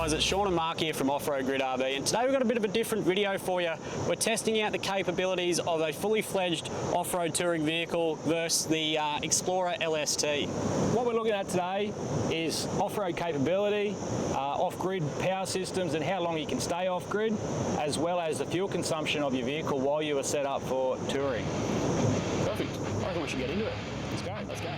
guys, it's Sean and Mark here from Offgrid RV, and today we've got a bit of a different video for you. We're testing out the capabilities of a fully fledged off-road touring vehicle versus the Explorer LST. What we're looking at today is off-road capability, off-grid power systems and how long you can stay off-grid, as well as the fuel consumption of your vehicle while you are set up for touring. Perfect. I reckon we should get into it. Let's go, let's go.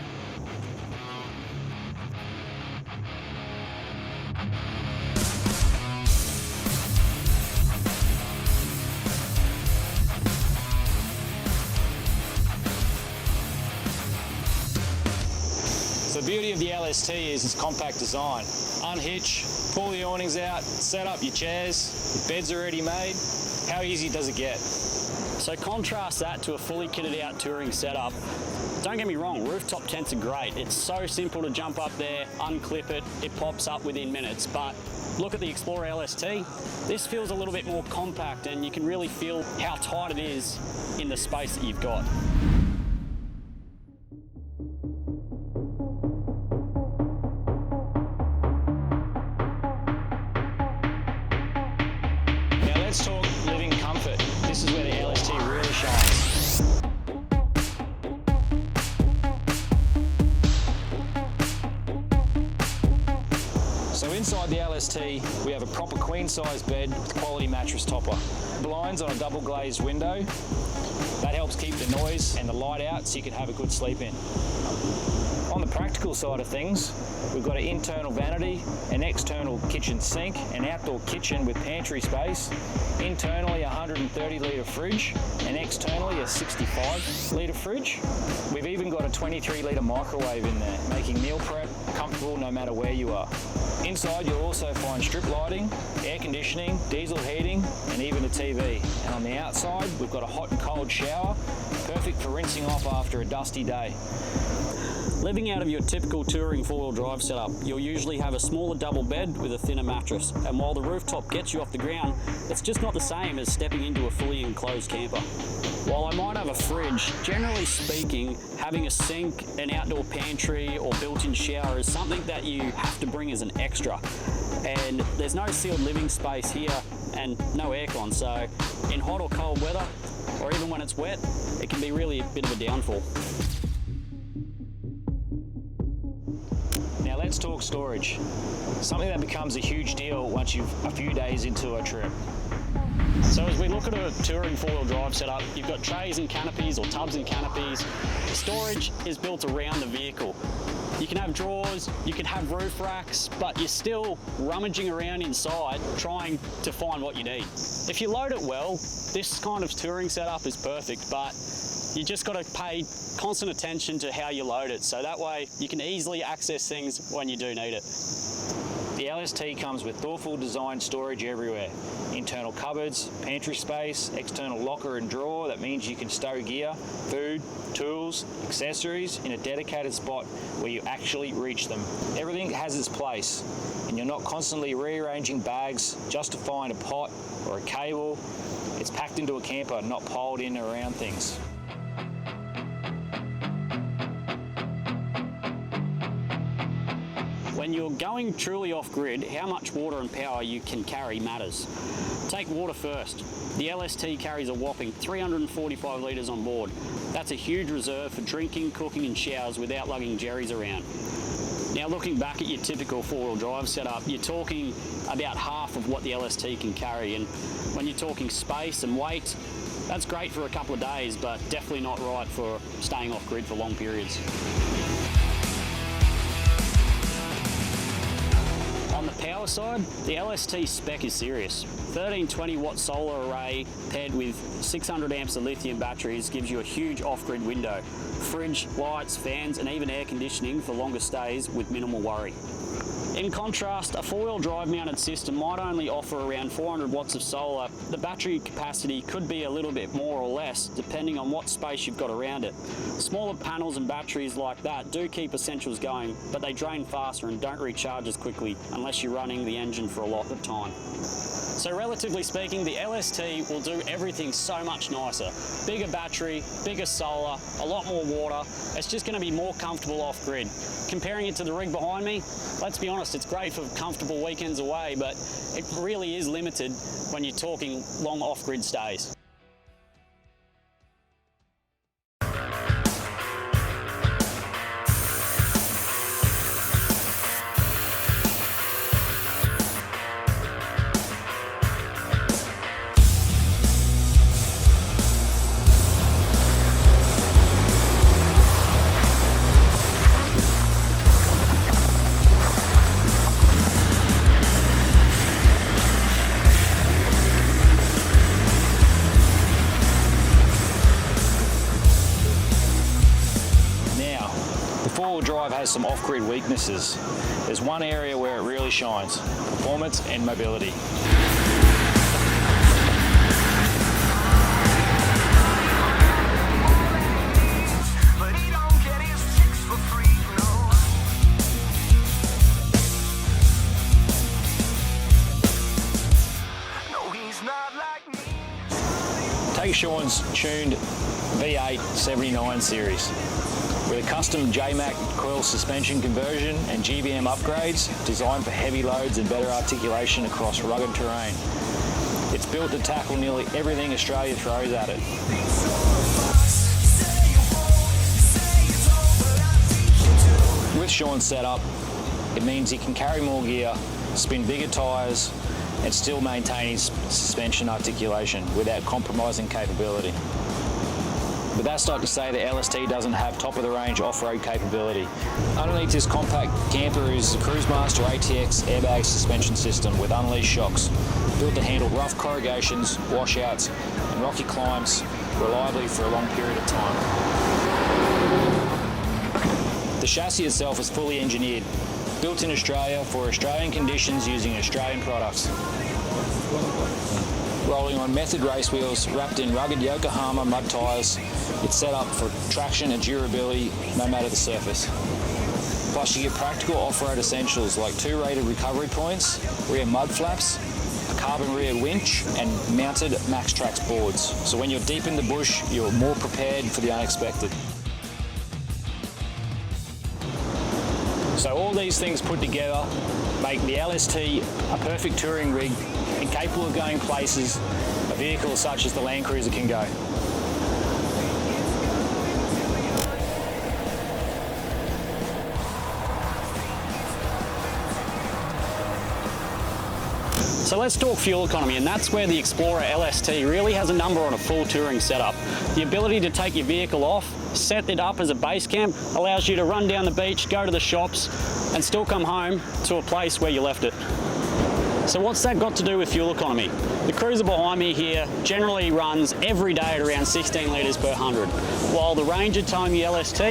The beauty of the LST is its compact design. Unhitch, pull the awnings out, set up your chairs, your bed's already made. How easy does it get? So contrast that to a fully kitted out touring setup. Don't get me wrong, rooftop tents are great. It's so simple to jump up there, unclip it, it pops up within minutes. But look at the Explorer LST. This feels a little bit more compact and you can really feel how tight it is in the space that you've got. Let's talk living comfort. This is where the LST really shines. So inside the LST, we have a proper queen size bed with quality mattress topper. Blinds on a double glazed window. That helps keep the noise and the light out so you can have a good sleep in. On the practical side of things, we've got an internal vanity, an external kitchen sink, an outdoor kitchen with pantry space, internally a 130 litre fridge, and externally a 65 litre fridge. We've even got a 23 litre microwave in there, making meal prep comfortable no matter where you are. Inside you'll also find strip lighting, air conditioning, diesel heating, and even a TV. And on the outside, we've got a hot and cold shower, perfect for rinsing off after a dusty day. Living out of your typical touring four-wheel drive setup, you'll usually have a smaller double bed with a thinner mattress. And while the rooftop gets you off the ground, it's just not the same as stepping into a fully enclosed camper. While I might have a fridge, generally speaking, having a sink, an outdoor pantry or built-in shower is something that you have to bring as an extra. And there's no sealed living space here and no aircon, so in hot or cold weather, or even when it's wet, it can be really a bit of a downfall. Now let's talk storage. Something that becomes a huge deal once you're a few days into a trip. So as we look at a touring four-wheel drive setup, you've got trays and canopies or tubs and canopies. Storage is built around the vehicle. You can have drawers, you can have roof racks, but you're still rummaging around inside trying to find what you need. If you load it well, this kind of touring setup is perfect, but you just got to pay constant attention to how you load it, so that way you can easily access things when you do need it. The LST comes with thoughtful design storage everywhere. Internal cupboards, pantry space, external locker and drawer. That means you can stow gear, food, tools, accessories in a dedicated spot where you actually reach them. Everything has its place and you're not constantly rearranging bags just to find a pot or a cable. It's packed into a camper, not piled in around things. When you're going truly off-grid, how much water and power you can carry matters. Take water first. The LST carries a whopping 345 litres on board. That's a huge reserve for drinking, cooking and showers without lugging jerrys around. Now looking back at your typical four-wheel drive setup, you're talking about half of what the LST can carry, and when you're talking space and weight, that's great for a couple of days, but definitely not right for staying off-grid for long periods. On the power side, the LST spec is serious. 1320 watt solar array paired with 600 amps of lithium batteries gives you a huge off-grid window. Fridge, lights, fans and even air conditioning for longer stays with minimal worry. In contrast, a four-wheel drive mounted system might only offer around 400 watts of solar. The battery capacity could be a little bit more or less depending on what space you've got around it. Smaller panels and batteries like that do keep essentials going, but they drain faster and don't recharge as quickly unless you're running the engine for a lot of time. So relatively speaking, the LST will do everything so much nicer. Bigger battery, bigger solar, a lot more water. It's just going to be more comfortable off-grid. Comparing it to the rig behind me, let's be honest, it's great for comfortable weekends away, but it really is limited when you're talking long off-grid stays. The four-wheel drive has some off-grid weaknesses. There's one area where it really shines: performance and mobility. Take Sean's tuned V8 79 series. With a custom J-Mac coil suspension conversion and GBM upgrades designed for heavy loads and better articulation across rugged terrain. It's built to tackle nearly everything Australia throws at it. With Sean's setup, it means he can carry more gear, spin bigger tyres, and still maintain his suspension articulation without compromising capability. But that's not to say the LST doesn't have top-of-the-range off-road capability. Underneath this compact camper is the Cruisemaster ATX airbag suspension system with unleashed shocks, built to handle rough corrugations, washouts, and rocky climbs reliably for a long period of time. The chassis itself is fully engineered, built in Australia for Australian conditions using Australian products. Rolling on method race wheels wrapped in rugged Yokohama mud tyres, it's set up for traction and durability no matter the surface. Plus you get practical off-road essentials like 2 rated recovery points, rear mud flaps, a carbon rear winch and mounted MaxTrax boards. So when you're deep in the bush, you're more prepared for the unexpected. So all these things put together make the LST a perfect touring rig and capable of going places a vehicle such as the Land Cruiser can go. So let's talk fuel economy, and that's where the Explorer LST really has a number on a full touring setup. The ability to take your vehicle off, set it up as a base camp, allows you to run down the beach, go to the shops, and still come home to a place where you left it. So what's that got to do with fuel economy? The Cruiser behind me here generally runs every day at around 16 litres per 100, while the Ranger towing the LST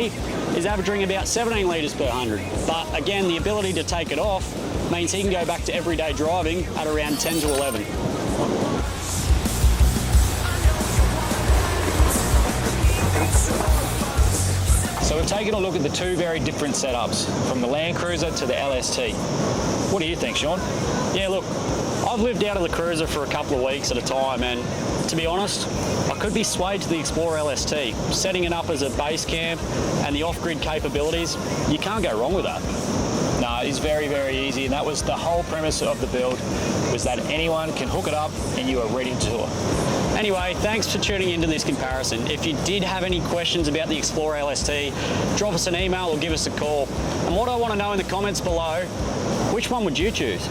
is averaging about 17 litres per 100. But again, the ability to take it off means he can go back to everyday driving at around 10 to 11. So we've taken a look at the two very different setups, from the Land Cruiser to the LST. What do you think, Sean? Yeah, look, I've lived out of the Cruiser for a couple of weeks at a time, and to be honest, I could be swayed to the Explorer LST. Setting it up as a base camp and the off-grid capabilities, you can't go wrong with that. No, it's very, very easy, and that was the whole premise of the build, was that anyone can hook it up and you are ready to tour. Anyway, thanks for tuning into this comparison. If you did have any questions about the Explorer LST, drop us an email or give us a call. And what I want to know in the comments below, which one would you choose?